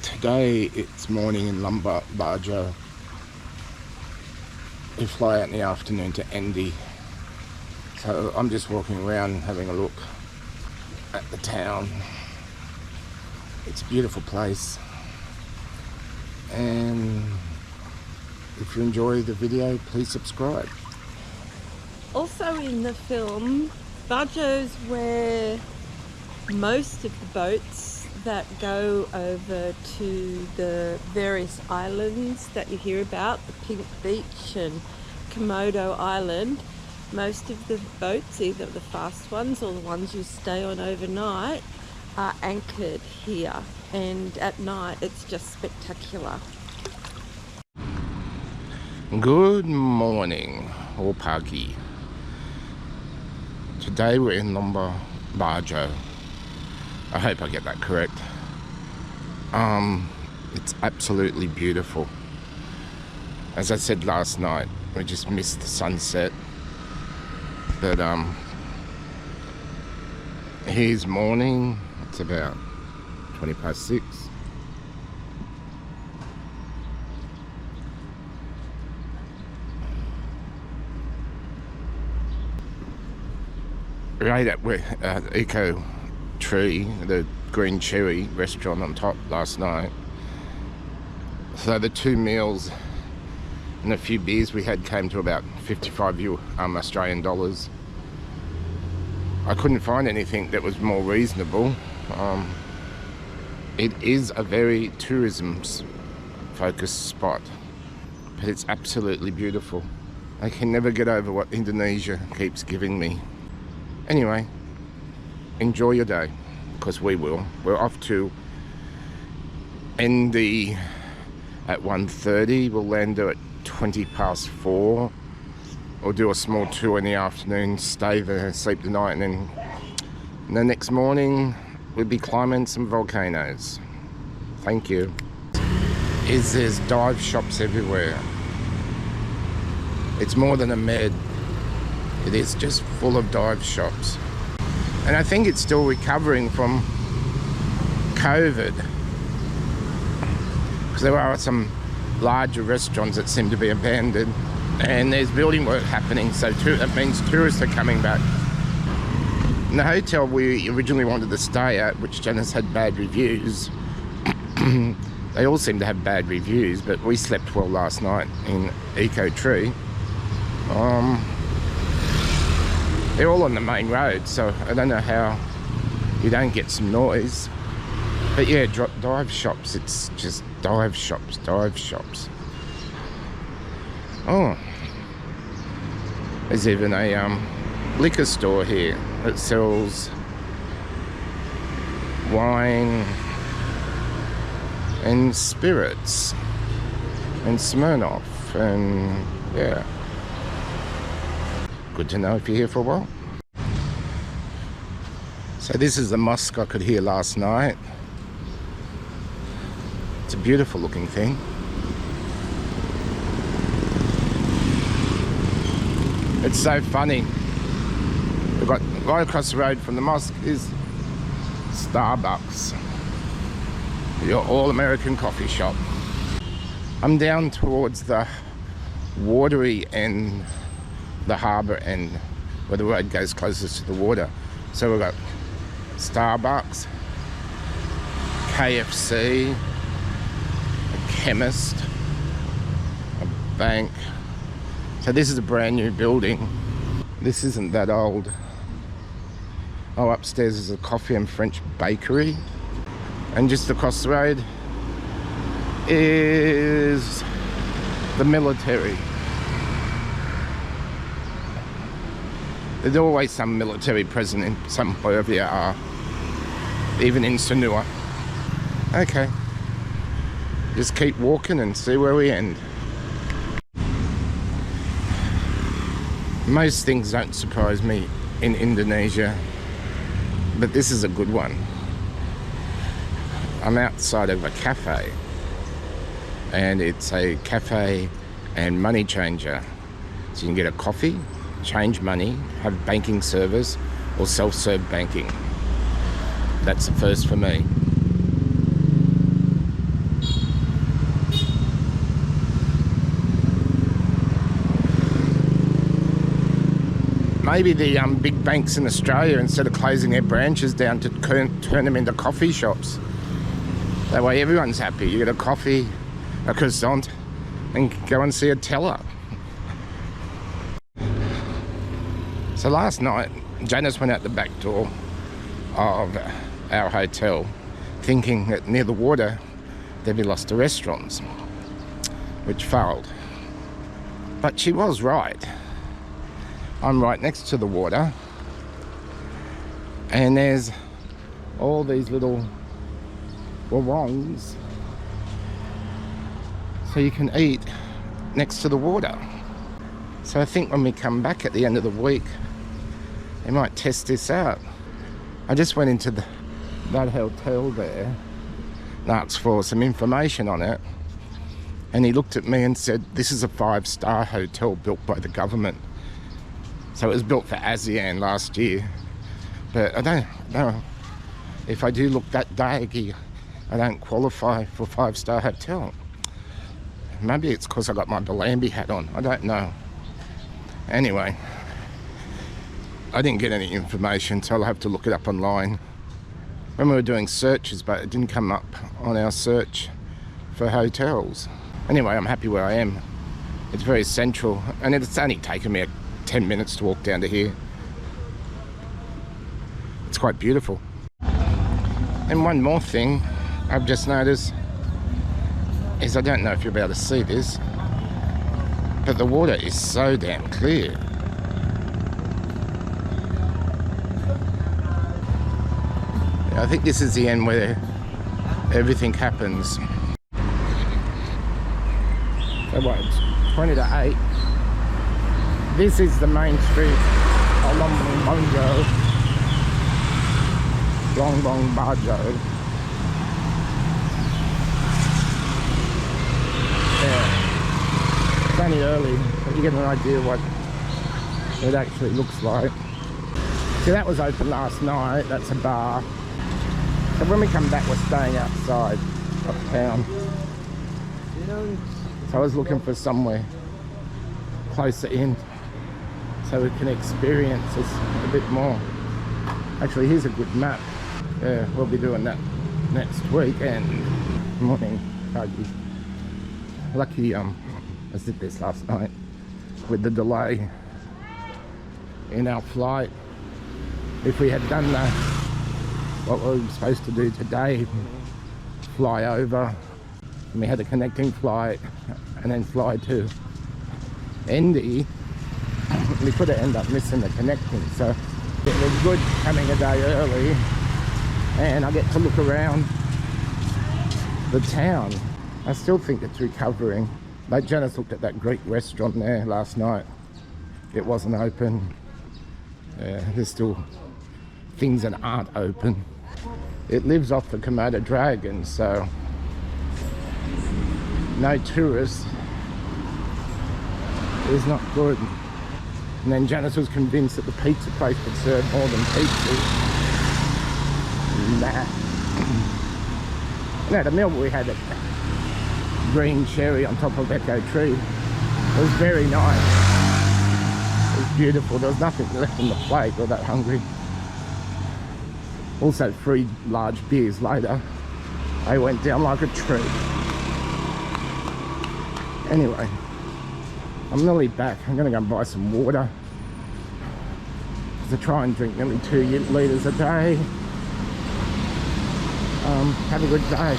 Today it's morning in Labuan Bajo. We fly out in the afternoon to Endi. So I'm just walking around having a look at the town. It's a beautiful place. And if you enjoy the video, please subscribe. Also in the film, Bajo's where most of the boats that go over to the various islands that you hear about, the Pink Beach and Komodo Island, most of the boats, either the fast ones or the ones you stay on overnight, are anchored here, and at night it's just spectacular. Good morning, or pagi. Today we're in Labuan Bajo. I hope I get that correct. It's absolutely beautiful. As I said last night, we just missed the sunset. But here's morning. It's about 6:20. Right at where Eco Tree, the green cherry restaurant on top last night. So the 2 meals and a few beers we had came to about 55 Australian dollars. I couldn't find anything that was more reasonable. It is a very tourism focused spot, but it's absolutely beautiful. I can never get over what Indonesia keeps giving me. Anyway, enjoy your day, because we will. We're off to Endi at 1:30. We'll land at 4:20. We'll do a small tour in the afternoon, stay there, sleep the night, and then the next morning we'll be climbing some volcanoes. Thank you. There's dive shops everywhere. It's more than a med. It is just full of dive shops. And I think it's still recovering from COVID, because there are some larger restaurants that seem to be abandoned, and there's building work happening, so that means tourists are coming back. And the hotel we originally wanted to stay at, which just had bad reviews, they all seem to have bad reviews, but we slept well last night in Eco Tree. They're all on the main road, so I don't know how you don't get some noise. But yeah, dive shops, it's just dive shops. Oh, there's even a liquor store here that sells wine and spirits and Smirnoff, and yeah. Good to know if you're here for a while. So this is the mosque I could hear last night. It's a beautiful looking thing. It's so funny. We've got right across the road from the mosque is Starbucks, your all-American coffee shop. I'm down towards the watery end, the harbour end, where the road goes closest to the water. So we've got Starbucks, KFC, a chemist, a bank. So this is a brand new building. This isn't that old. Oh, upstairs is a coffee and French bakery. And just across the road is the military. There's always some military present in some wherever you are, even in Sanua. Okay, just keep walking and see where we end. Most things don't surprise me in Indonesia, but this is a good one. I'm outside of a cafe, and it's a cafe and money changer. So you can get a coffee, change money, have banking service, or self-serve banking. That's the first for me. maybe the big banks in Australia, instead of closing their branches down, to turn them into coffee shops. That way everyone's happy. You get a coffee, a croissant, and go and see a teller. So last night, Janice went out the back door of our hotel thinking that near the water there'd be lots of restaurants, which failed. But she was right. I'm right next to the water, and there's all these little warongs, so you can eat next to the water. So I think when we come back at the end of the week, they might test this out. I just went into that hotel there and asked for some information on it, and he looked at me and said, this is a 5-star hotel built by the government. So it was built for ASEAN last year, but I don't know if I do look that daggy, I don't qualify for 5-star hotel. Maybe it's because I got my Bellambi hat on, I don't know. Anyway, I didn't get any information, so I'll have to look it up online. When we were doing searches, but it didn't come up on our search for hotels. Anyway, I'm happy where I am. It's very central, and it's only taken me 10 minutes to walk down to here. It's quite beautiful. And one more thing I've just noticed is, I don't know if you'll be able to see this, but the water is so damn clear. I think this is the end where everything happens. So what, it's 20 to 8. This is the main street of Labuan Bajo. Yeah. It's only early, but you get an idea what it actually looks like. See, that was open last night, that's a bar. So when we come back, we're staying outside of town. So I was looking for somewhere closer in so we can experience this a bit more. Actually, here's a good map. Yeah, we'll be doing that next weekend. Morning, Peggy. Lucky I did this last night with the delay in our flight. If we had done what we were supposed to do today, fly over, and we had a connecting flight and then fly to Indy, we could have ended up missing the connecting. So it was good coming a day early, and I get to look around the town. I still think it's recovering. Like Janice looked at that Greek restaurant there last night. It wasn't open. There's still things that aren't open. It lives off the Komodo dragon, so no tourists is not good. And then Janice was convinced that the pizza place would serve more than pizza. Nah. No, the meal we had at Green Cherry on top of Echo Tree was very nice. It was beautiful. There was nothing left on the plate. We were that hungry. Also 3 large beers later, I went down like a tree. Anyway, I'm nearly back. I'm gonna go and buy some water, because I try and drink nearly 2 litres a day. Have a good day.